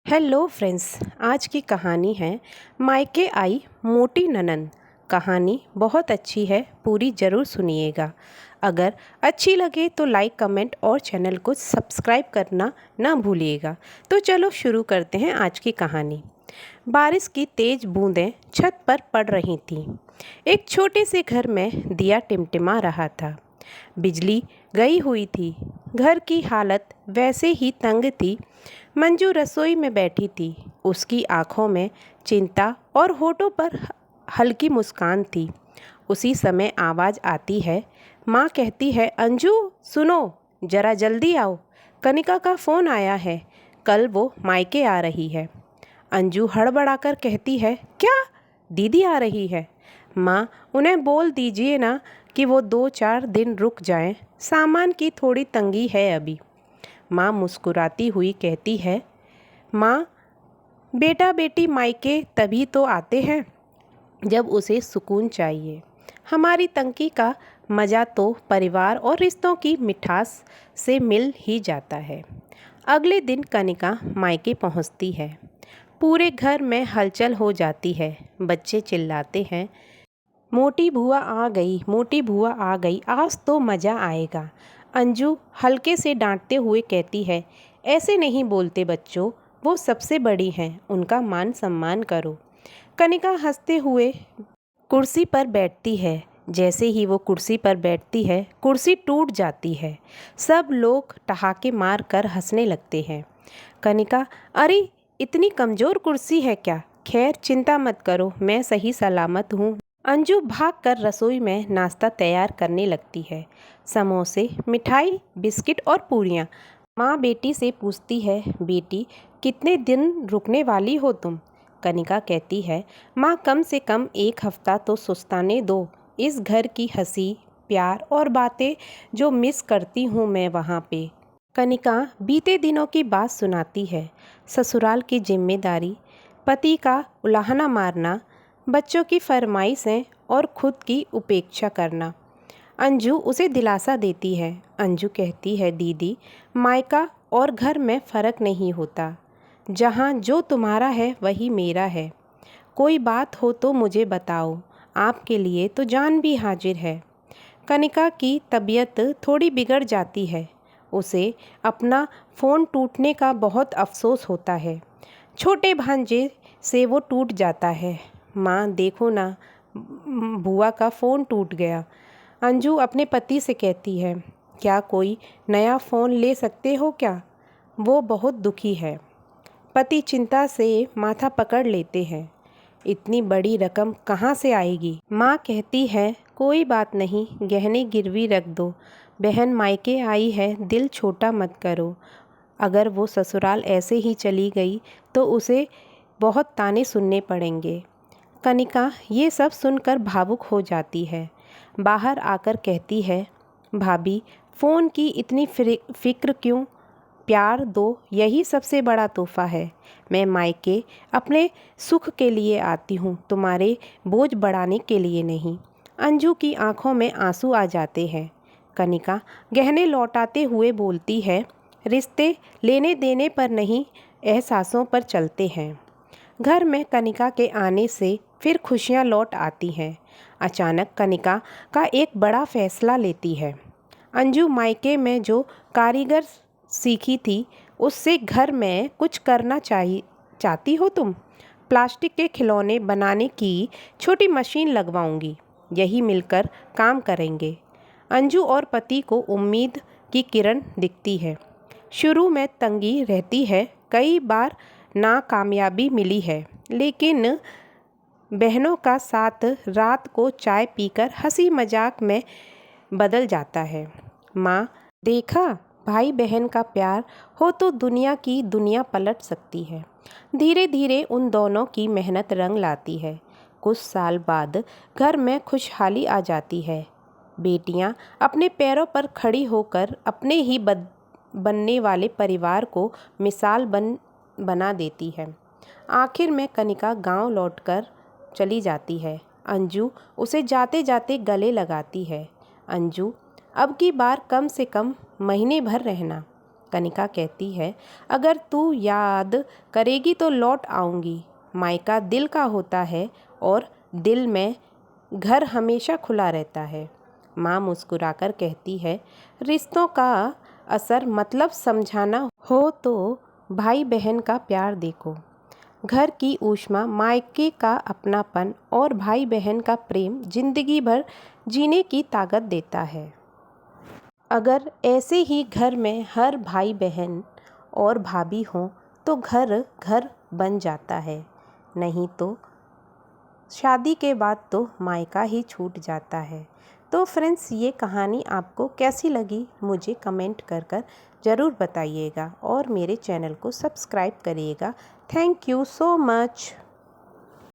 Hello friends, आज की कहानी है मायके आई मोटी ननन। कहानी बहुत अच्छी है, पूरी ज़रूर सुनिएगा। अगर अच्छी लगे तो लाइक, कमेंट और चैनल को सब्सक्राइब करना ना भूलिएगा। तो चलो शुरू करते हैं आज की कहानी। बारिश की तेज़ बूंदें छत पर पड़ रही थीं। एक छोटे से घर में दिया टिमटिमा रहा था। बिजली गई हुई थी। घर की हालत वैसे ही तंग थी। मंजू रसोई में बैठी थी। उसकी आंखों में चिंता और होठों पर हल्की मुस्कान थी। उसी समय आवाज़ आती है। माँ कहती है, अंजू सुनो, ज़रा जल्दी आओ, कनिका का फ़ोन आया है, कल वो मायके आ रही है। अंजू हड़बड़ाकर कहती है, क्या दीदी आ रही है? माँ, उन्हें बोल दीजिए ना कि वो 2-4 दिन रुक जाएं, सामान की थोड़ी तंगी है अभी। माँ मुस्कुराती हुई कहती है, माँ, बेटा बेटी मायके तभी तो आते हैं जब उसे सुकून चाहिए। हमारी तंगी का मज़ा तो परिवार और रिश्तों की मिठास से मिल ही जाता है। अगले दिन कनिका मायके पहुंचती है। पूरे घर में हलचल हो जाती है। बच्चे चिल्लाते हैं, मोटी बुआ आ गई, मोटी बुआ आ गई, आज तो मज़ा आएगा। अंजू हल्के से डांटते हुए कहती है, ऐसे नहीं बोलते बच्चों, वो सबसे बड़ी हैं, उनका मान सम्मान करो। कनिका हंसते हुए कुर्सी पर बैठती है। जैसे ही वो कुर्सी पर बैठती है, कुर्सी टूट जाती है। सब लोग ठहाके मार कर हंसने लगते हैं। कनिका, अरे इतनी कमज़ोर कुर्सी है क्या? खैर चिंता मत करो, मैं सही सलामत हूँ। अंजू भागकर रसोई में नाश्ता तैयार करने लगती है। समोसे, मिठाई, बिस्किट और पूरियाँ। माँ बेटी से पूछती है, बेटी कितने दिन रुकने वाली हो तुम? कनिका कहती है, माँ कम से कम 1 हफ्ता तो सुस्ताने दो। इस घर की हंसी, प्यार और बातें जो मिस करती हूँ मैं वहाँ पे। कनिका बीते दिनों की बात सुनाती है। ससुराल की जिम्मेदारी, पति का उलाहना मारना, बच्चों की फरमाइशें और खुद की उपेक्षा करना। अंजू उसे दिलासा देती है। अंजू कहती है, दीदी, मायका और घर में फ़र्क नहीं होता। जहाँ जो तुम्हारा है वही मेरा है। कोई बात हो तो मुझे बताओ, आपके लिए तो जान भी हाजिर है। कनिका की तबीयत थोड़ी बिगड़ जाती है। उसे अपना फ़ोन टूटने का बहुत अफसोस होता है। छोटे भांजे से वो टूट जाता है। माँ देखो ना, बुआ का फ़ोन टूट गया। अंजू अपने पति से कहती है, क्या कोई नया फ़ोन ले सकते हो क्या? वो बहुत दुखी है। पति चिंता से माथा पकड़ लेते हैं। इतनी बड़ी रकम कहाँ से आएगी? माँ कहती है, कोई बात नहीं, गहने गिरवी रख दो। बहन मायके आई है, दिल छोटा मत करो। अगर वो ससुराल ऐसे ही चली गई तो उसे बहुत ताने सुनने पड़ेंगे। कनिका ये सब सुनकर भावुक हो जाती है। बाहर आकर कहती है, भाभी फ़ोन की इतनी फ़िक्र क्यों? प्यार दो, यही सबसे बड़ा तोहफ़ा है। मैं मायके अपने सुख के लिए आती हूँ, तुम्हारे बोझ बढ़ाने के लिए नहीं। अंजू की आंखों में आंसू आ जाते हैं। कनिका गहने लौटाते हुए बोलती है, रिश्ते लेने देने पर नहीं, एहसासों पर चलते हैं। घर में कनिका के आने से फिर खुशियाँ लौट आती हैं। अचानक कनिका का एक बड़ा फैसला लेती है। अंजू मायके में जो कारीगर सीखी थी, उससे घर में कुछ करना चाहती हो तुम? प्लास्टिक के खिलौने बनाने की छोटी मशीन लगवाऊंगी, यही मिलकर काम करेंगे। अंजू और पति को उम्मीद की किरण दिखती है। शुरू में तंगी रहती है, कई बार नाकामयाबी मिली है, लेकिन बहनों का साथ रात को चाय पीकर हंसी मजाक में बदल जाता है। माँ, देखा, भाई बहन का प्यार हो तो दुनिया की दुनिया पलट सकती है। धीरे धीरे उन दोनों की मेहनत रंग लाती है। कुछ साल बाद घर में खुशहाली आ जाती है। बेटियाँ अपने पैरों पर खड़ी होकर अपने ही बनने वाले परिवार को मिसाल बना देती है। आखिर में कनिका गांव लौटकर चली जाती है। अंजू उसे जाते जाते गले लगाती है। अंजू, अब की बार कम से कम महीने भर रहना। कनिका कहती है, अगर तू याद करेगी तो लौट आऊँगी। मायका दिल का होता है और दिल में घर हमेशा खुला रहता है। माँ मुस्कुराकर कहती है, रिश्तों का असर मतलब समझाना हो तो भाई बहन का प्यार देखो। घर की ऊष्मा, मायके का अपनापन और भाई बहन का प्रेम जिंदगी भर जीने की ताकत देता है। अगर ऐसे ही घर में हर भाई बहन और भाभी हों तो घर घर बन जाता है, नहीं तो शादी के बाद तो मायका ही छूट जाता है। तो फ्रेंड्स, ये कहानी आपको कैसी लगी मुझे कमेंट कर ज़रूर बताइएगा और मेरे चैनल को सब्सक्राइब करिएगा। Thank you so much.